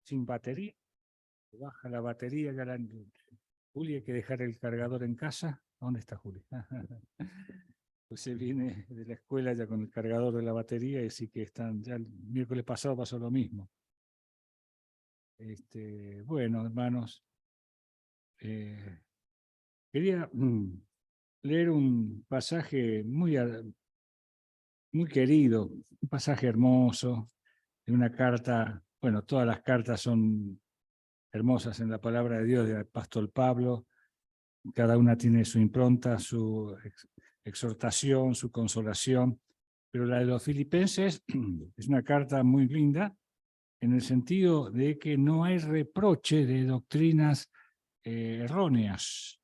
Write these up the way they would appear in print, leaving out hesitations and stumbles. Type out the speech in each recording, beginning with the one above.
sin batería, baja la batería, Juli, hay que dejar el cargador en casa. ¿Dónde está Juli? Pues se viene de la escuela ya con el cargador de la batería, y así que ya el miércoles pasado pasó lo mismo. Bueno, hermanos, quería leer un pasaje muy querido, un pasaje hermoso, de una carta. Bueno, todas las cartas son hermosas en la palabra de Dios del apóstol Pablo. Cada una tiene su impronta, su exhortación, su consolación, pero la de los filipenses es una carta muy linda en el sentido de que no hay reproche de doctrinas erróneas,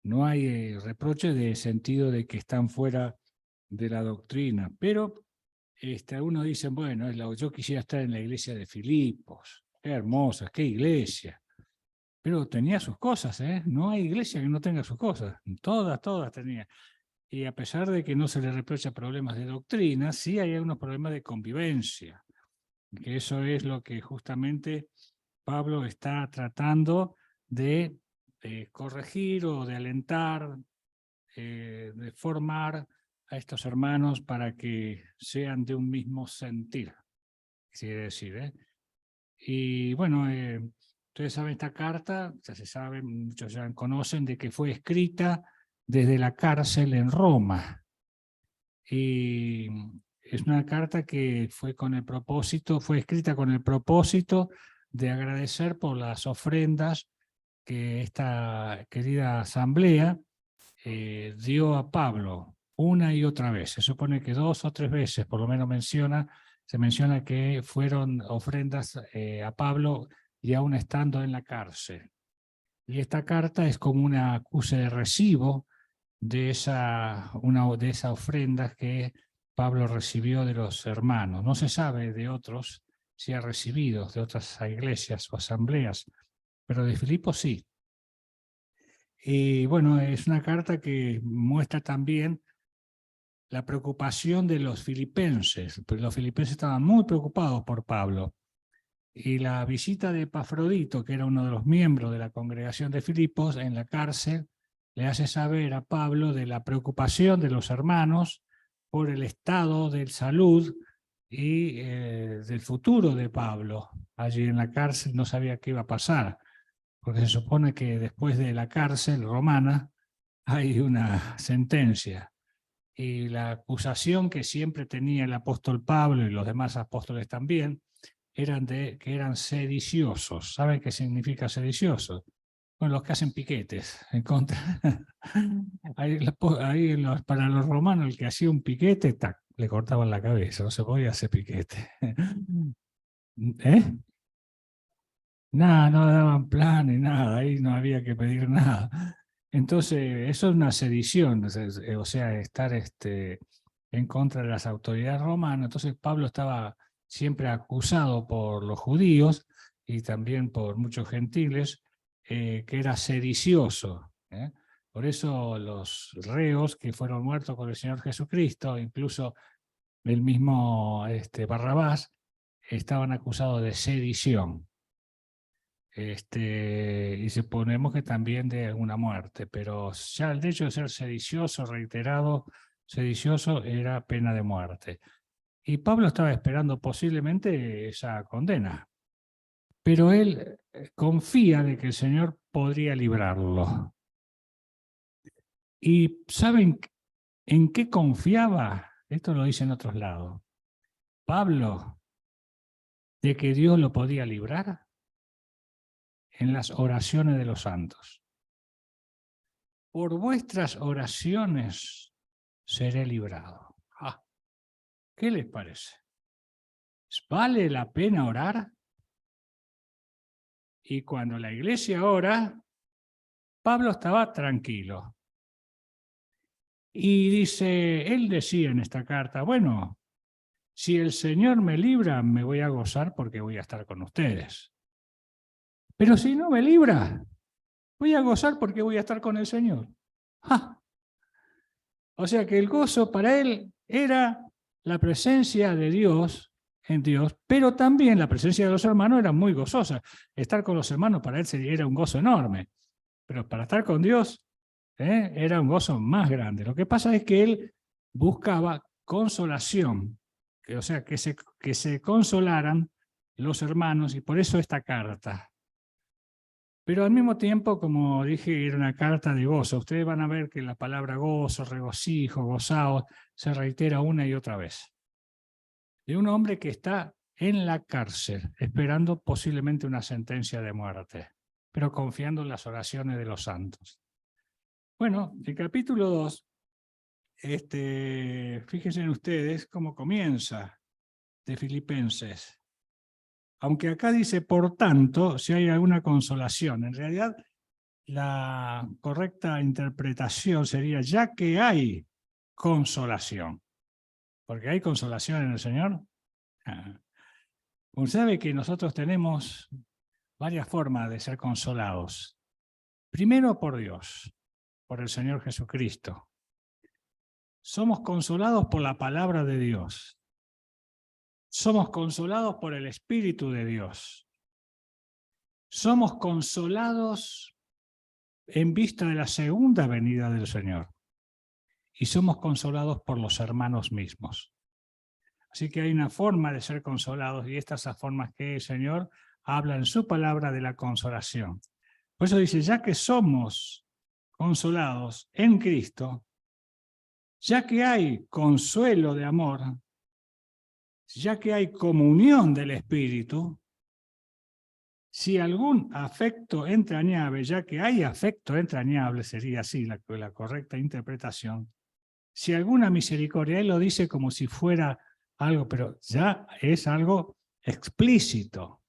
no hay reproche de sentido de que están fuera de la doctrina, pero algunos dicen, bueno, yo quisiera estar en la iglesia de Filipos, qué hermosa, qué iglesia. Pero tenía sus cosas, ¿eh? No hay iglesia que no tenga sus cosas. Todas tenía. Y a pesar de que no se le reprocha problemas de doctrina, sí hay algunos problemas de convivencia. Que eso es lo que justamente Pablo está tratando de corregir o de alentar, de formar a estos hermanos para que sean de un mismo sentir, quiere decir, ¿eh? Y bueno, ustedes saben esta carta, ya se sabe, muchos ya conocen, de que fue escrita desde la cárcel en Roma. Y es una carta que fue escrita con el propósito de agradecer por las ofrendas que esta querida asamblea dio a Pablo una y otra vez. Se supone que 2 o 3 veces, por lo menos se menciona que fueron ofrendas a Pablo y aún estando en la cárcel. Y esta carta es como una acuse de recibo de esa ofrenda que Pablo recibió de los hermanos. No se sabe de otros si ha recibido de otras iglesias o asambleas, pero de Filipos sí. Y bueno, es una carta que muestra también la preocupación de los filipenses, pues los filipenses estaban muy preocupados por Pablo. Y la visita de Epafrodito, que era uno de los miembros de la congregación de Filipos, en la cárcel, le hace saber a Pablo de la preocupación de los hermanos por el estado de salud y del futuro de Pablo. Allí en la cárcel no sabía qué iba a pasar, porque se supone que después de la cárcel romana hay una sentencia. Y la acusación que siempre tenía el apóstol Pablo y los demás apóstoles también, que eran sediciosos. ¿Saben qué significa sediciosos? Bueno, los que hacen piquetes en contra. Para los romanos, el que hacía un piquete, le cortaban la cabeza, no se podía hacer piquete. ¿Eh? Nada, no daban plan ni nada, ahí no había que pedir nada. Entonces, eso es una sedición, o sea, estar en contra de las autoridades romanas. Entonces, Pablo estaba siempre acusado por los judíos y también por muchos gentiles, que era sedicioso, ¿eh? Por eso los reos que fueron muertos por el Señor Jesucristo, incluso el mismo Barrabás, estaban acusados de sedición. Y suponemos que también de alguna muerte, pero ya el hecho de ser sedicioso, reiterado, sedicioso, era pena de muerte. Y Pablo estaba esperando posiblemente esa condena, pero él confía de que el Señor podría librarlo. ¿Y saben en qué confiaba? Esto lo dice en otros lados. Pablo, de que Dios lo podía librar en las oraciones de los santos. Por vuestras oraciones seré librado. ¿Qué les parece? ¿Vale la pena orar? Y cuando la iglesia ora, Pablo estaba tranquilo. Y él decía en esta carta, bueno, si el Señor me libra, me voy a gozar porque voy a estar con ustedes. Pero si no me libra, voy a gozar porque voy a estar con el Señor. O sea que el gozo para él era la presencia de Dios en Dios, pero también la presencia de los hermanos era muy gozosa. Estar con los hermanos para él era un gozo enorme, pero para estar con Dios era un gozo más grande. Lo que pasa es que él buscaba consolación, o sea, que se consolaran los hermanos, y por eso esta carta. Pero al mismo tiempo, como dije, era una carta de gozo. Ustedes van a ver que la palabra gozo, regocijo, gozaos, se reitera una y otra vez. De un hombre que está en la cárcel, esperando posiblemente una sentencia de muerte, pero confiando en las oraciones de los santos. Bueno, el capítulo 2, fíjense en ustedes cómo comienza de Filipenses. Aunque acá dice, por tanto, si hay alguna consolación, en realidad la correcta interpretación sería, ya que hay consolación. Porque hay consolación en el Señor. Usted sabe que nosotros tenemos varias formas de ser consolados. Primero por Dios, por el Señor Jesucristo. Somos consolados por la palabra de Dios. Somos consolados por el Espíritu de Dios. Somos consolados en vista de la segunda venida del Señor. Y somos consolados por los hermanos mismos. Así que hay una forma de ser consolados, y estas son las formas que el Señor habla en su palabra de la consolación. Por eso dice, ya que somos consolados en Cristo, ya que hay consuelo de amor, ya que hay comunión del Espíritu, si algún afecto entrañable, ya que hay afecto entrañable, sería así la correcta interpretación, si alguna misericordia, él lo dice como si fuera algo, pero ya es algo explícito.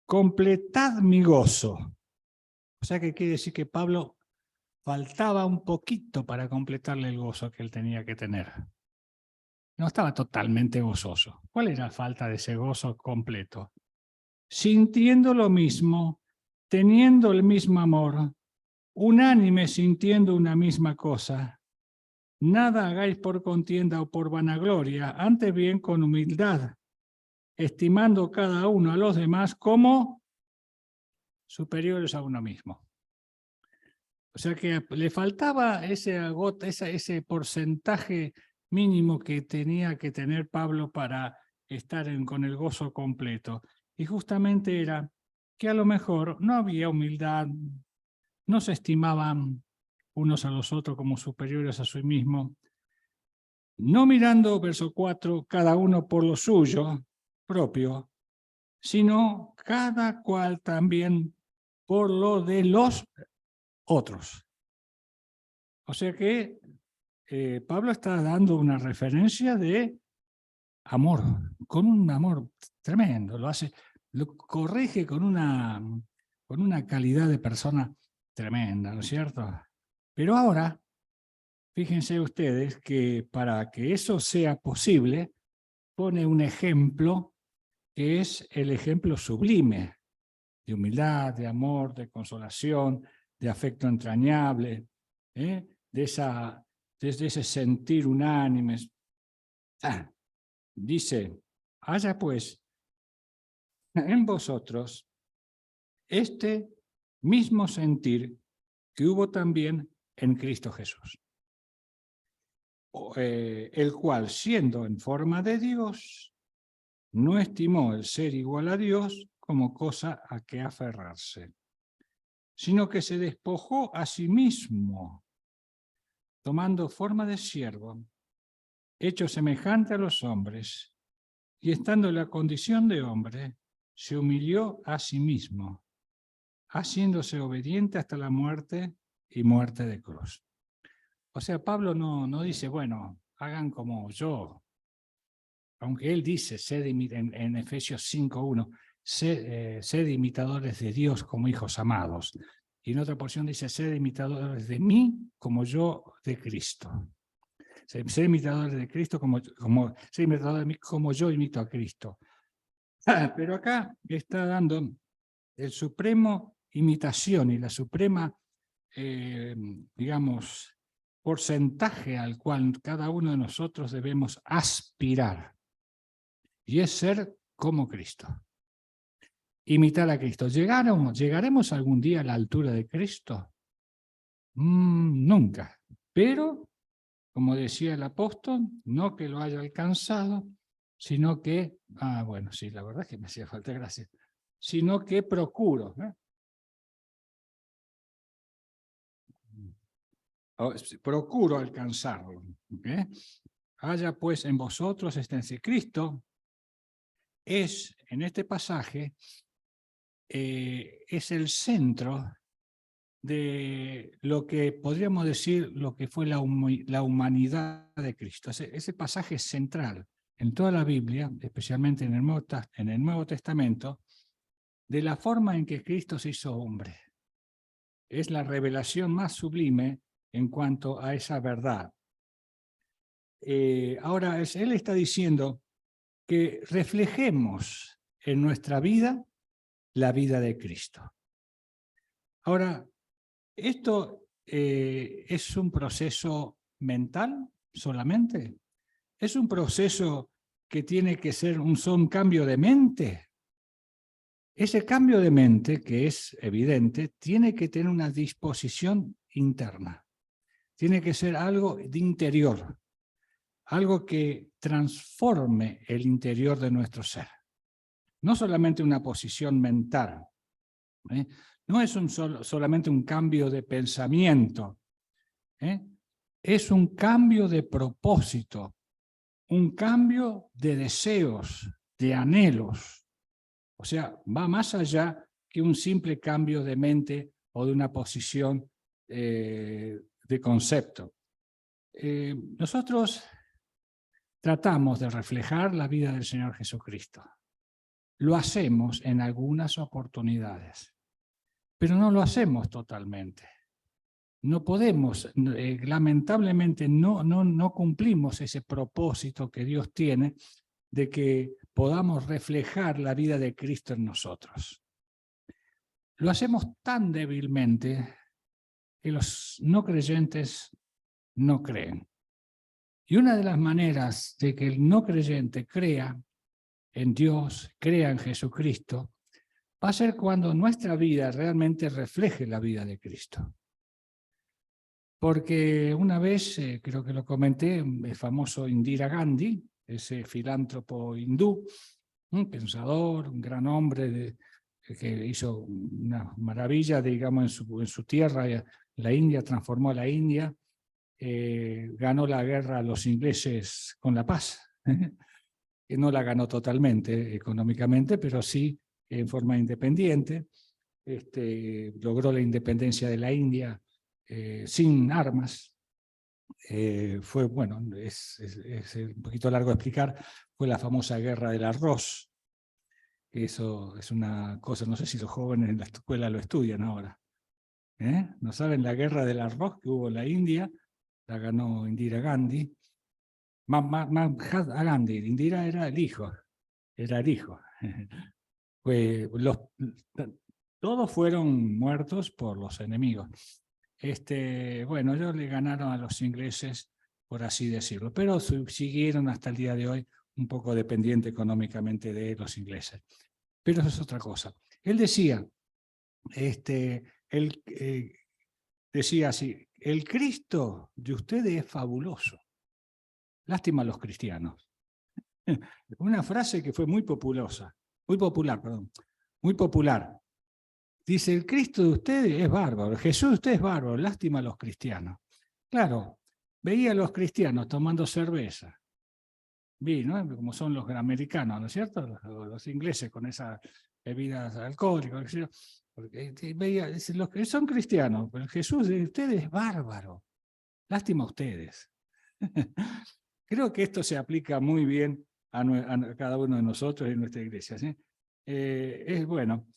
Completad mi gozo. O sea que quiere decir que Pablo faltaba un poquito para completarle el gozo que él tenía que tener. No estaba totalmente gozoso. ¿Cuál era la falta de ese gozo completo? Sintiendo lo mismo, teniendo el mismo amor, unánime sintiendo una misma cosa. Nada hagáis por contienda o por vanagloria, antes bien con humildad, estimando cada uno a los demás como superiores a uno mismo. O sea que le faltaba ese porcentaje mínimo que tenía que tener Pablo para estar con el gozo completo. Y justamente era que a lo mejor no había humildad, no se estimaban unos a los otros como superiores a sí mismo, no mirando, verso 4, cada uno por lo suyo propio, sino cada cual también por lo de los otros. O sea que Pablo está dando una referencia de amor, con un amor tremendo, lo corrige con una calidad de persona tremenda, ¿no es cierto? Pero ahora, fíjense ustedes que para que eso sea posible, pone un ejemplo que es el ejemplo sublime de humildad, de amor, de consolación, de afecto entrañable, desde ese sentir unánime. Dice, haya pues en vosotros este mismo sentir que hubo también en Cristo Jesús, el cual, siendo en forma de Dios, no estimó el ser igual a Dios como cosa a que aferrarse, sino que se despojó a sí mismo, tomando forma de siervo, hecho semejante a los hombres, y estando en la condición de hombre, se humilló a sí mismo, haciéndose obediente hasta la muerte y muerte de cruz. O sea, Pablo no dice, bueno, hagan como yo, aunque él dice, en Efesios 5:1, sed imitadores de Dios como hijos amados. Y en otra porción dice, sed imitadores de mí como yo de Cristo. Sed imitadores de Cristo sed imitadores de mí como yo imito a Cristo. Pero acá está dando el supremo imitación y la suprema, digamos, porcentaje al cual cada uno de nosotros debemos aspirar. y es ser como Cristo. Imitar a Cristo. ¿Llegaremos algún día a la altura de Cristo? Nunca. Pero, como decía el apóstol, no que lo haya alcanzado, sino que, bueno, sí, la verdad es que me hacía falta, gracias, sino que procuro. Procuro alcanzarlo. ¿Okay? Haya pues en vosotros este Cristo es, en este pasaje, es el centro de lo que podríamos decir lo que fue la humanidad de Cristo. Ese pasaje es central en toda la Biblia, especialmente en el Nuevo Testamento, de la forma en que Cristo se hizo hombre. Es la revelación más sublime en cuanto a esa verdad. Ahora, él está diciendo que reflejemos en nuestra vida la vida de Cristo. Ahora, ¿esto es un proceso mental solamente? ¿Es un proceso que tiene que ser un cambio de mente? Ese cambio de mente, que es evidente, tiene que tener una disposición interna. Tiene que ser algo de interior, algo que transforme el interior de nuestro ser. No solamente una posición mental, no es solamente un cambio de pensamiento, es un cambio de propósito, un cambio de deseos, de anhelos. O sea, va más allá que un simple cambio de mente o de una posición de concepto. Nosotros tratamos de reflejar la vida del Señor Jesucristo. Lo hacemos en algunas oportunidades, pero no lo hacemos totalmente. No podemos, lamentablemente no cumplimos ese propósito que Dios tiene de que podamos reflejar la vida de Cristo en nosotros. Lo hacemos tan débilmente que los no creyentes no creen. Y una de las maneras de que el no creyente crea en Dios, crea en Jesucristo, va a ser cuando nuestra vida realmente refleje la vida de Cristo. Porque una vez, creo que lo comenté, el famoso Indira Gandhi, ese filántropo hindú, un pensador, un gran hombre que hizo una maravilla, digamos, en su tierra, la India, transformó a la India, ganó la guerra a los ingleses con la paz, que no la ganó totalmente económicamente, pero sí en forma independiente, logró la independencia de la India sin armas. Fue, bueno, es un poquito largo de explicar, fue la famosa guerra del arroz. Eso es una cosa, no sé si los jóvenes en la escuela lo estudian ahora. ¿No saben la guerra del arroz que hubo en la India? La ganó Indira Gandhi. Mahatma Gandhi, Indira era el hijo. Era el hijo. Pues todos fueron muertos por los enemigos. Bueno, ellos le ganaron a los ingleses, por así decirlo, pero siguieron hasta el día de hoy un poco dependiente económicamente de los ingleses. Pero eso es otra cosa. Él decía, decía así, el Cristo de ustedes es fabuloso. Lástima a los cristianos. Una frase que fue muy popular. Dice, el Cristo de ustedes es bárbaro, Jesús de ustedes es bárbaro, lástima a los cristianos. Claro, veía a los cristianos tomando cerveza, vino, como son los americanos, ¿no es cierto? Los ingleses con esas bebidas alcohólicas, porque veía, los que son cristianos, pero Jesús de ustedes es bárbaro, lástima a ustedes. Creo que esto se aplica muy bien a cada uno de nosotros en nuestra iglesia, ¿sí? Es bueno.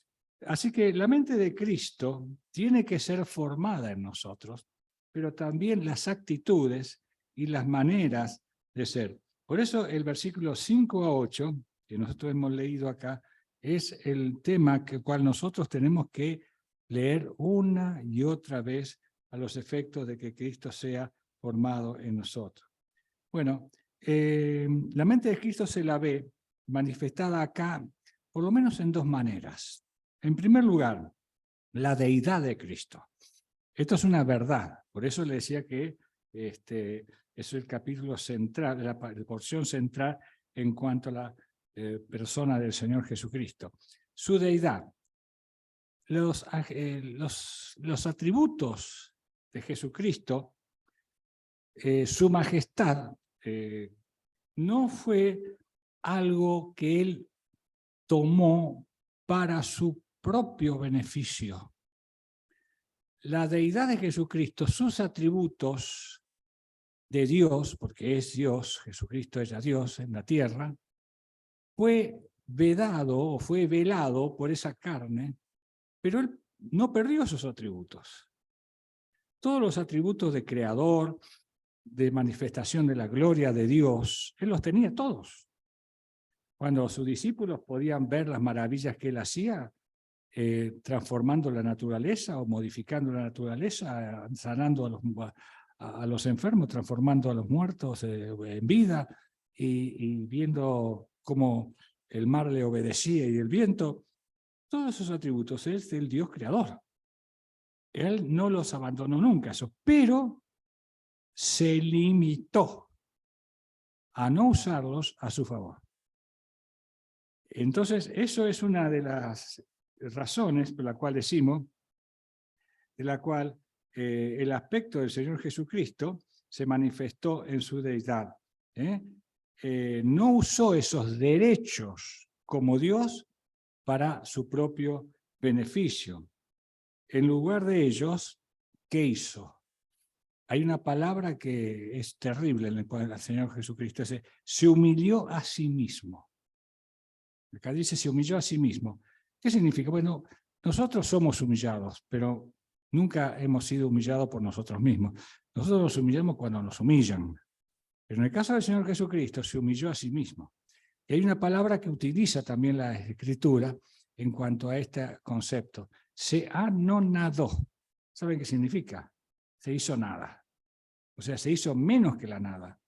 Así que la mente de Cristo tiene que ser formada en nosotros, pero también las actitudes y las maneras de ser. Por eso el versículo 5 a 8, que nosotros hemos leído acá, es el tema que cual nosotros tenemos que leer una y otra vez a los efectos de que Cristo sea formado en nosotros. Bueno, la mente de Cristo se la ve manifestada acá, por lo menos en dos maneras. En primer lugar, la deidad de Cristo. Esto es una verdad, por eso le decía que es el capítulo central, la porción central en cuanto a la persona del Señor Jesucristo. Su deidad. Los atributos de Jesucristo, su majestad, no fue algo que él tomó para su propio beneficio. La deidad de Jesucristo, sus atributos de Dios, porque es Dios, Jesucristo era Dios en la tierra, fue vedado o fue velado por esa carne, pero él no perdió esos atributos. Todos los atributos de creador, de manifestación de la gloria de Dios, él los tenía todos. Cuando sus discípulos podían ver las maravillas que él hacía, transformando la naturaleza o modificando la naturaleza, sanando a los enfermos, transformando a los muertos en vida y viendo cómo el mar le obedecía y el viento, todos esos atributos es del Dios creador. Él no los abandonó nunca, eso, pero se limitó a no usarlos a su favor. Entonces, eso es una de las razones por la cual decimos, de la cual el aspecto del Señor Jesucristo se manifestó en su deidad. No usó esos derechos como Dios para su propio beneficio. En lugar de ellos, ¿qué hizo? Hay una palabra que es terrible en el Señor Jesucristo, se humilló a sí mismo. Acá dice, se humilló a sí mismo. ¿Qué significa? Bueno, nosotros somos humillados, pero nunca hemos sido humillados por nosotros mismos. Nosotros nos humillamos cuando nos humillan. Pero en el caso del Señor Jesucristo, se humilló a sí mismo. Y hay una palabra que utiliza también la Escritura en cuanto a este concepto. Se anonadó. ¿Saben qué significa? Se hizo nada. O sea, se hizo menos que la nada.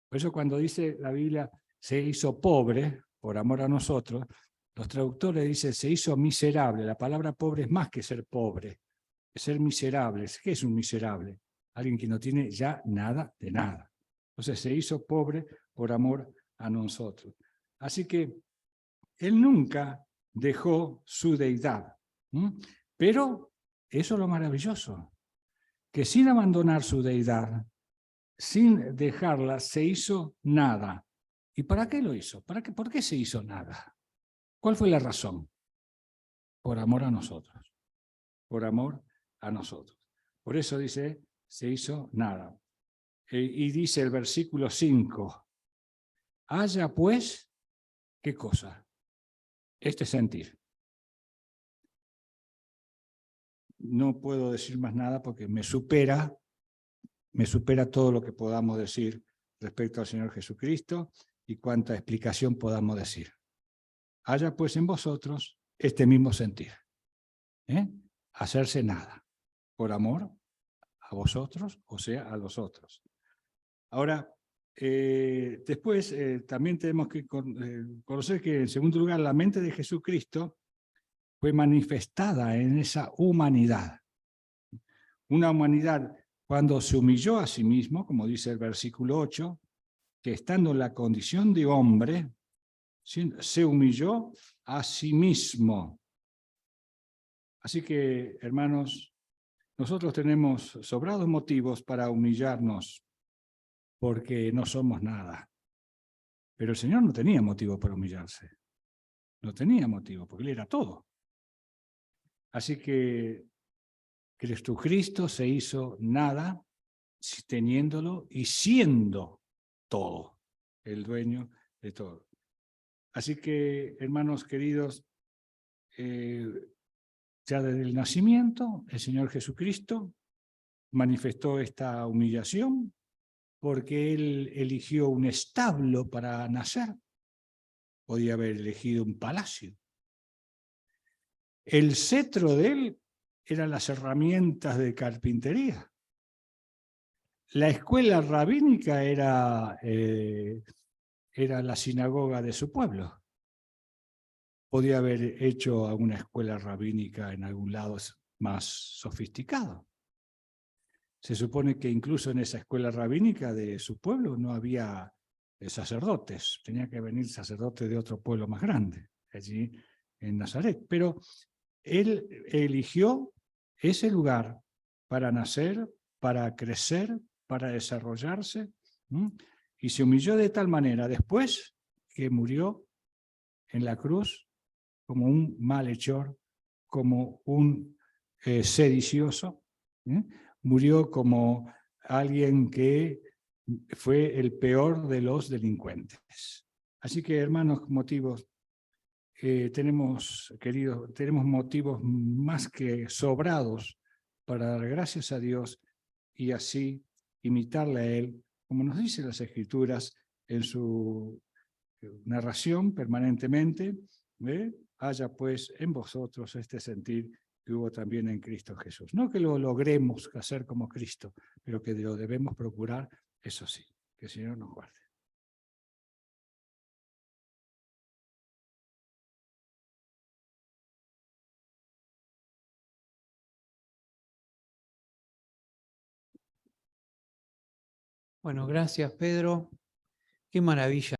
Por eso cuando dice la Biblia, se hizo pobre por amor a nosotros, los traductores dicen, se hizo miserable. La palabra pobre es más que ser pobre, es ser miserable. ¿Qué es un miserable? Alguien que no tiene ya nada de nada. Entonces se hizo pobre por amor a nosotros. Así que él nunca dejó su deidad. Pero eso es lo maravilloso, que sin abandonar su deidad, sin dejarla, se hizo nada. ¿Y para qué lo hizo? ¿Por qué se hizo nada? ¿Cuál fue la razón? Por amor a nosotros. Por amor a nosotros. Por eso dice, se hizo nada. Y dice el versículo 5, haya pues, ¿qué cosa? Este sentir. No puedo decir más nada porque me supera todo lo que podamos decir respecto al Señor Jesucristo y cuánta explicación podamos decir. Haya pues en vosotros este mismo sentir. Hacerse nada, por amor a vosotros, o sea, a los otros. Ahora, después también tenemos que conocer que, en segundo lugar, la mente de Jesucristo fue manifestada en esa humanidad. Una humanidad cuando se humilló a sí mismo, como dice el versículo 8, que estando en la condición de hombre, se humilló a sí mismo. Así que, hermanos, nosotros tenemos sobrados motivos para humillarnos porque no somos nada. Pero el Señor no tenía motivo para humillarse. No tenía motivo, porque Él era todo. Así que Jesucristo se hizo nada, teniéndolo y siendo todo, el dueño de todo. Así que, hermanos queridos, ya desde el nacimiento, el Señor Jesucristo manifestó esta humillación porque Él eligió un establo para nacer. Podía haber elegido un palacio. El cetro de Él eran las herramientas de carpintería. La escuela rabínica era la sinagoga de su pueblo. podía haber hecho alguna escuela rabínica en algún lado más sofisticado. Se supone que incluso en esa escuela rabínica de su pueblo no había sacerdotes, tenía que venir sacerdote de otro pueblo más grande, allí en Nazaret. Pero él eligió ese lugar para nacer, para crecer, para desarrollarse, y se humilló de tal manera después que murió en la cruz como un malhechor, como un sedicioso, murió como alguien que fue el peor de los delincuentes. Así que, hermanos, tenemos motivos más que sobrados para dar gracias a Dios y así imitarle a Él, como nos dicen las Escrituras en su narración permanentemente. Haya pues en vosotros este sentir que hubo también en Cristo Jesús. No que lo logremos hacer como Cristo, pero que lo debemos procurar, eso sí, que el Señor nos guarde. Bueno, gracias, Pedro. Qué maravilla.